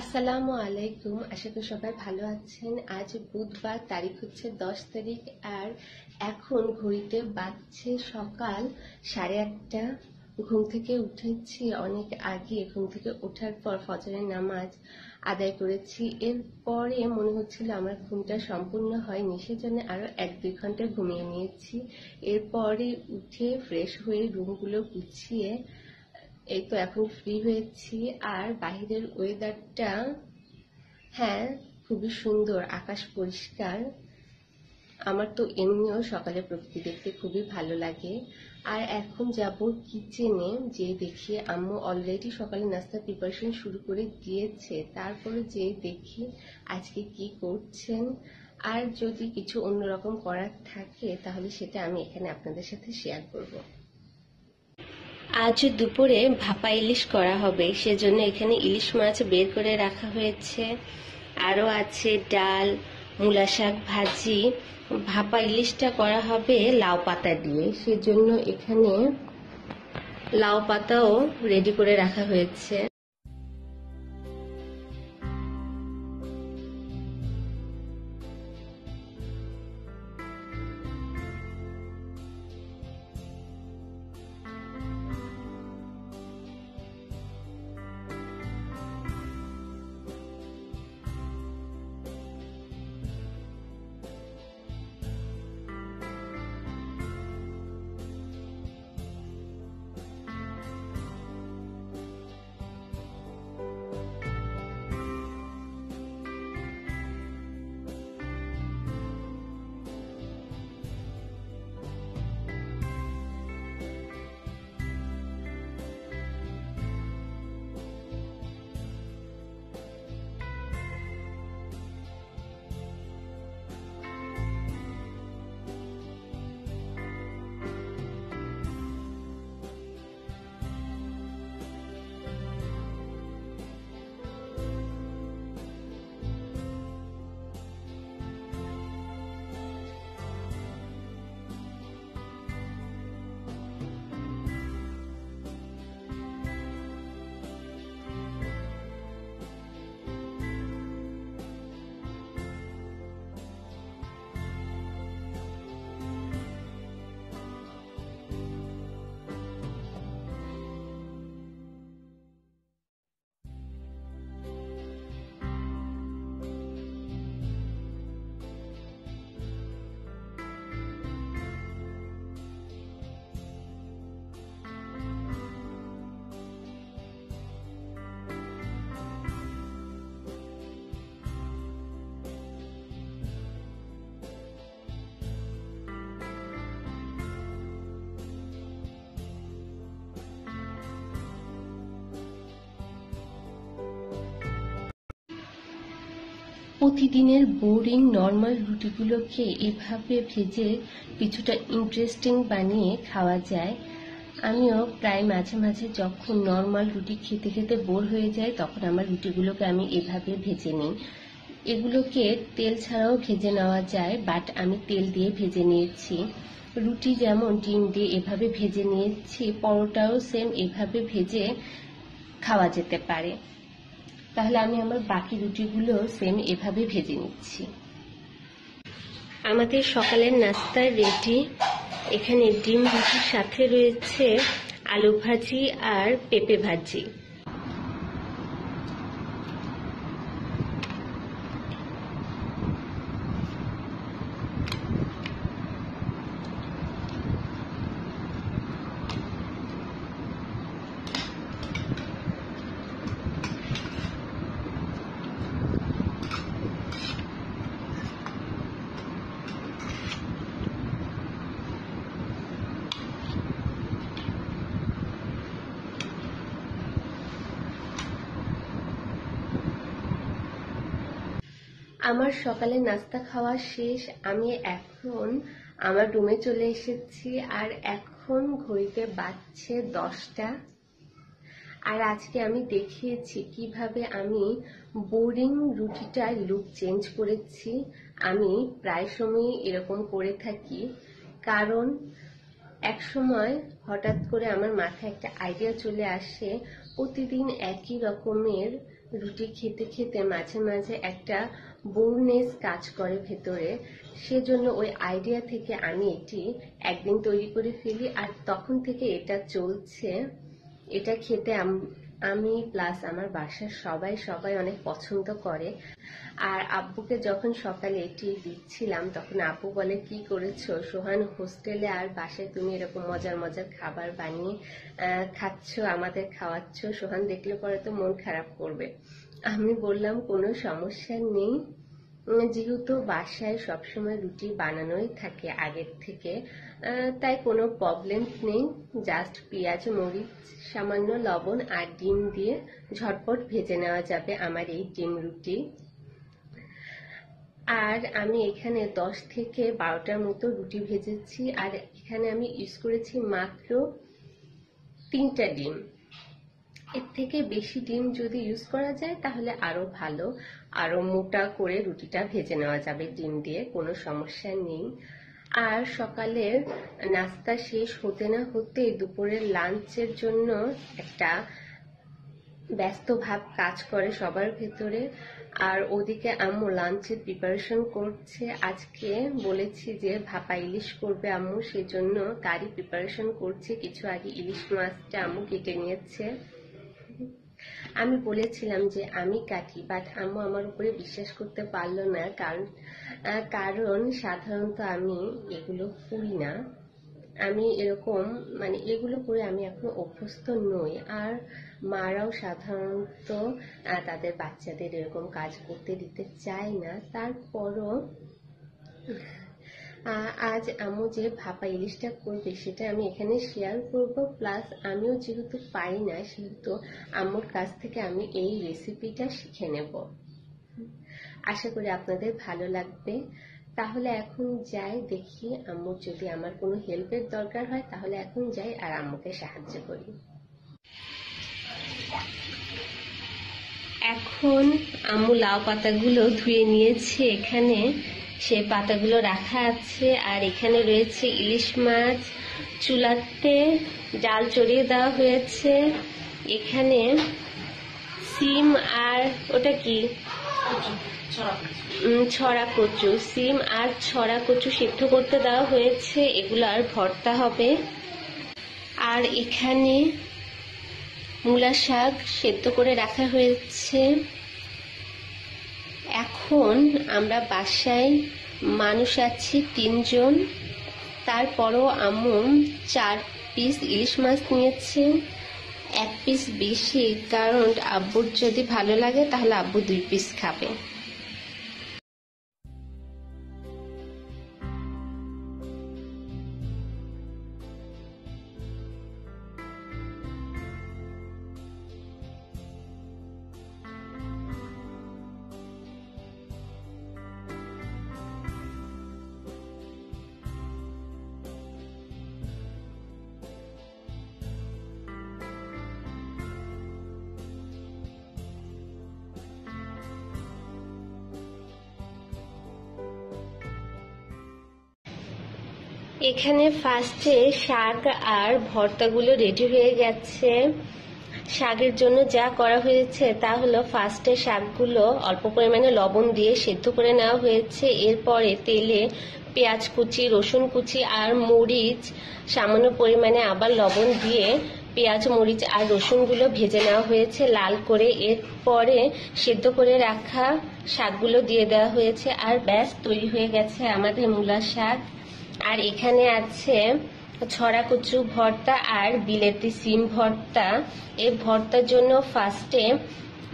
আসসালামু আলাইকুম। আশা করি সবাই ভালো আছেন। আজ বুধবার, তারিখ হচ্ছে 10 তারিখ, আর এখন ঘড়িতে বাজছে সকাল 8:30। ঘুম থেকে উঠেছি অনেক আগে। ঘুম থেকে ওঠার পর ফজরের নামাজ আদায় করেছি। এরপরে মনে হচ্ছিল আমার ঘুমটা সম্পূর্ণ হয়নি, সেজন্য আরো 1-2 ঘন্টা ঘুমিয়ে নিয়েছি। এরপরে উঠে ফ্রেশ হয়ে রুমগুলো গুছিয়ে এই তো এখন ফ্রি হয়েছি। আর বাহিরের ওয়েদারটা, হ্যাঁ, খুবই সুন্দর, আকাশ পরিষ্কার। আমার তো এমনিও সকালে প্রকৃতি দেখতে খুবই ভালো লাগে। আর এখন যাব কিচেনে, যে দেখি আম্মু অলরেডি সকালে নাস্তার প্রিপারেশন শুরু করে দিয়েছে। তারপরে যে দেখি আজকে কি করছেন, আর যদি কিছু অন্যরকম করার থাকে তাহলে সেটা আমি এখানে আপনাদের সাথে শেয়ার করব। আজ দুপুরে ভাপা ইলিশ করা হবে, সেজন্য এখানে ইলিশ মাছ বের করে রাখা হয়েছে। আরো আছে ডাল, মূলা শাক ভাজি। ভাপা ইলিশটা করা হবে লাউ পাতা দিয়ে, সেজন্য এখানে লাউ পাতাও রেডি করে রাখা হয়েছে। প্রতিদিনের বোরিং নর্মাল রুটিগুলোকে এভাবে ভেজে কিছুটা ইন্টারেস্টিং বানিয়ে খাওয়া যায়। আমিও প্রায় মাঝে মাঝে যখন নর্মাল রুটি খেতে খেতে বোর হয়ে যায়, তখন আমার রুটিগুলোকে আমি এভাবে ভেজে নিই। এগুলোকে তেল ছাড়াও ভেজে নেওয়া যায়, বাট আমি তেল দিয়ে ভেজে নিয়েছি। রুটি যেমন ডিম দিয়ে এভাবে ভেজে নিয়েছি, পরোটাও সেম এভাবে ভেজে খাওয়া যেতে পারে। তাহলে আমি আমার বাকি রুটিগুলো সেম এভাবে ভেজে নিচ্ছি। আমাদের সকালের নাস্তা রেডি। এখানে ডিম রুটির সাথে রয়েছে আলু ভাজি আর পেঁপে ভাজি। আমার সকালে নাস্তা খাওয়া শেষ। আমি এখন আমার রুমে চলে এসেছি, আর এখন ঘড়িতে বাজছে 10টা। আর আজকে আমি দেখিয়েছি কিভাবে আমি বোরিং রুটিটার লুক চেঞ্জ করেছি। আমি প্রায় সময় এরকম করে থাকি, কারণ এক সময় হঠাৎ করে আমার মাথায় একটা আইডিয়া চলে আসে, প্রতিদিন একই রকমের রুটি খেতে খেতে মাঝে মাঝে একটা বোরনেস কাজ করে ভেতরে, সেজন্য ওই আইডিয়া থেকে আমি এটি একদিন তৈরি করে ফেলি, আর তখন থেকে এটা চলছে। এটা খেতে আমি প্লাস আমার বাসার সবাই অনেক পছন্দ করে। আর আব্বুকে যখন সকালে এটি দিচ্ছিলাম তখন আব্বু বলে, কি করেছো সোহান, হোস্টেলে আর বাসায় তুমি এরকম মজার মজার খাবার বানিয়ে খাচ্ছ, আমাদের খাওয়াচ্ছ, সোহান দেখলে পরে তো মন খারাপ করবে। আমি বললাম কোনো সমস্যা নেই, যেহেতু বাসায় সবসময় রুটি বানানোই থাকে আগের থেকে, তাই কোনো প্রবলেম নেই। জাস্ট পেঁয়াজ, মরিচ, সামান্য লবণ আর ডিম দিয়ে ঝটপট ভেজে নেওয়া যাবে আমার এই ডিম রুটি। আর আমি এখানে 10 থেকে 12টার মতো রুটি ভেজেছি, আর এখানে আমি ইউজ করেছি মাত্র 3টা ডিম। এর থেকে বেশি ডিম যদি ইউজ করা যায় তাহলে আরো ভালো, আরো মোটা করে রুটিটা ভেজে নেওয়া যাবে ডিম দিয়ে, কোনো সমস্যা নেই। আর সকালের নাস্তা শেষ হতে না হতে দুপুরের লাঞ্চের জন্য একটা ব্যস্ত ভাব কাজ করে সবার ভেতরে। আর ওদিকে আম্মু লাঞ্চের প্রিপারেশন করছে। আজকে বলেছি যে ভাপা ইলিশ করবে আম্মু, সেজন্য তারই প্রিপারেশন করছে। কিছু আগে ইলিশ মাছটা আম্মু কেটে নিয়েছে। আমি বলেছিলাম যে আমি কাটি, বাট আম্মু আমার উপরে বিশ্বাস করতে পারলো না, কারণ সাধারণত আমি এগুলো করি না। আমি এরকম এগুলো করে আমি এখনো অভ্যস্ত নই। আর মারাও সাধারণত তাদের বাচ্চাদের এরকম কাজ করতে দিতে চায় না। তারপরও আজ আম্মু যে ভাপা ইলিশটা করবে সেটা আমি এখানে শেয়ার করব। প্লাস আমিও যেহেতু পারি না, সেহেতু আম্মুর কাছ থেকে আমি এই রেসিপিটা শিখে নেব। আশা করি আপনাদের ভালো লাগবে। তাহলে এখন যাই, দেখি আম্মুর যদি আমার কোনো হেল্পের দরকার হয় তাহলে এখন যাই আর আম্মুকে সাহায্য করি। এখন আম্মু লাউ পাতাগুলো ধুয়ে নিয়েছে, এখানে সে পাতাগুলো রাখা আছে। আর এখানে রয়েছে ইলিশ মাছ, চুলাতে ডাল চড়িয়ে দেওয়া হয়েছে। এখানে সিম আর ওটা কি ছড়া কচু, সিম আর ছড়া কচু সিদ্ধ করতে দেওয়া হয়েছে, এগুলো আর ভর্তা হবে। আর এখানে মূলা শাক সেদ্ধ করে রাখা হয়েছে। এখন আমরা বাসায় মানুষ আছি 3 জন, তারপরও আম্মু 4 পিস ইলিশ মাছ নিয়েছে, 1 পিস বেশি, কারণ আব্বুর যদি ভালো লাগে তাহলে আব্বু 2 পিস খাবে। এখানে ফার্স্টে শাক আর ভর্তাগুলো রেডি হয়ে গেছে। শাকের জন্য যা করা হয়েছে তা হলো, ফার্স্টে শাকগুলো অল্প পরিমাণে লবণ দিয়ে সেদ্ধ করে নেওয়া হয়েছে। এরপরে তেলে পেঁয়াজ কুচি, রসুন কুচি আর মরিচ সামান্য পরিমাণে আবার লবণ দিয়ে পেঁয়াজ, মরিচ আর রসুনগুলো ভেজে নেওয়া হয়েছে লাল করে। এরপরে সেদ্ধ করে রাখা শাকগুলো দিয়ে দেওয়া হয়েছে, আর ব্যাস তৈরি হয়ে গেছে আমাদের মূলা শাক। আর এখানে আছে ছড়া কচু ভর্তা আর বিলেতি সিম ভর্তা। এই ভর্তার জন্য ফার্স্টে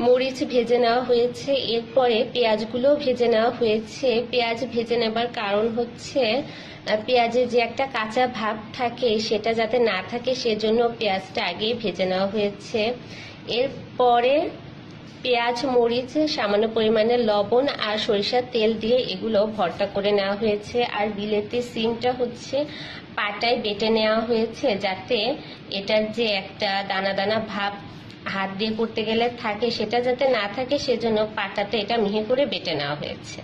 মরিচ ভেজে নেওয়া হয়েছে, এরপরে পেঁয়াজগুলো ভেজে নেওয়া হয়েছে। পেঁয়াজ ভেজে নেবার কারণ হচ্ছে পেঁয়াজে যে একটা কাঁচা ভাব থাকে সেটা যাতে না থাকে, সেজন্য পেঁয়াজটা আগেই ভেজে নেওয়া হয়েছে। এরপরে পেঁয়াজ, মরিচ, সামান্য পরিমাণে লবণ আর সরিষার তেল দিয়ে এগুলো ভর্তা করে নেওয়া হয়েছে। আর বিলেতি সিমটা হচ্ছে পাটায় বেটে নেওয়া হয়েছে, যাতে এটার যে একটা দানা দানা ভাব হাত দিয়ে করতে গেলে থাকে সেটা যাতে না থাকে, সেজন্য পাটাতে এটা মিহি করে বেটে নেওয়া হয়েছে।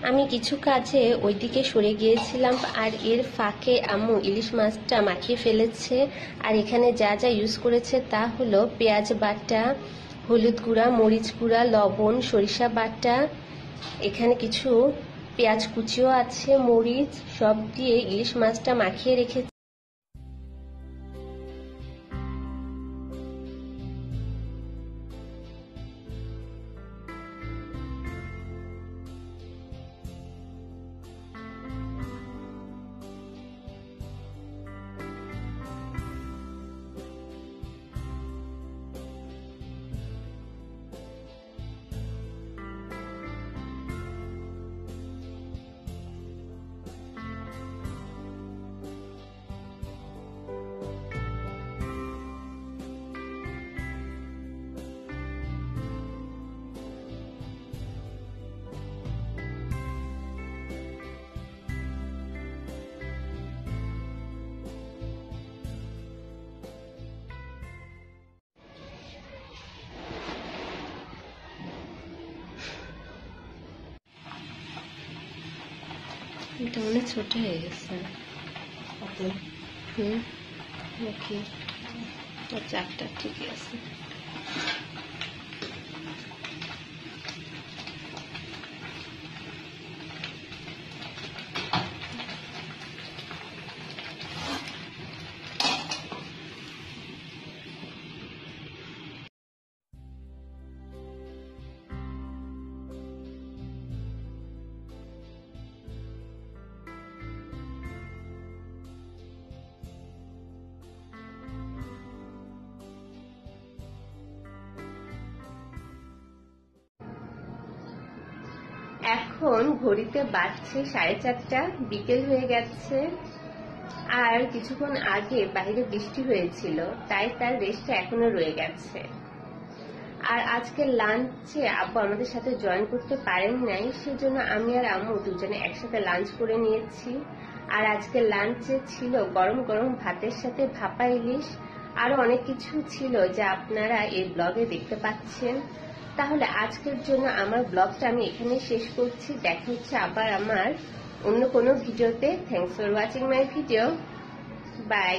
আমি কিছু কাজে ওইদিকে সরে গিয়েছিলাম, আর এর ফাঁকে আম্মু ইলিশ মাছটা মাখিয়ে ফেলেছে। আর এখানে যা যা ইউজ করেছে তা হলো পেঁয়াজ বাটা, হলুদ গুঁড়া, মরিচ গুঁড়া, লবণ, সরিষা বাটা, এখানে কিছু পেঁয়াজ কুচিও আছে, মরিচ, সব দিয়ে ইলিশ মাছটা মাখিয়ে রেখেছে। এটা অনেক ছোট হয়ে গেছে। নাকি চারটা ঠিকই আছে। এখন ঘড়িতে বাজছে 4:30, বিকেল হয়ে গেছে। আর কিছুক্ষণ আগে বাইরে বৃষ্টি হয়েছিল, তাই তার রেস্টটা এখনো রয়ে গেছে। আর আজকে লাঞ্চে আব্বু আমাদের সাথে জয়েন করতে পারেন নাই, সেজন্য আমি আর আম্মু দুজনে একসাথে লাঞ্চ করে নিয়েছি। আর আজকে লাঞ্চে ছিল গরম গরম ভাতের সাথে ভাপা ইলিশ, আরো অনেক কিছু ছিল যা আপনারা এই ব্লগে দেখতে পাচ্ছেন। তাহলে আজকের জন্য আমার ব্লগটা আমি এখানে শেষ করছি। দেখা হচ্ছে আবার আমার অন্য কোনো ভিডিওতে। Thanks for watching my video. By.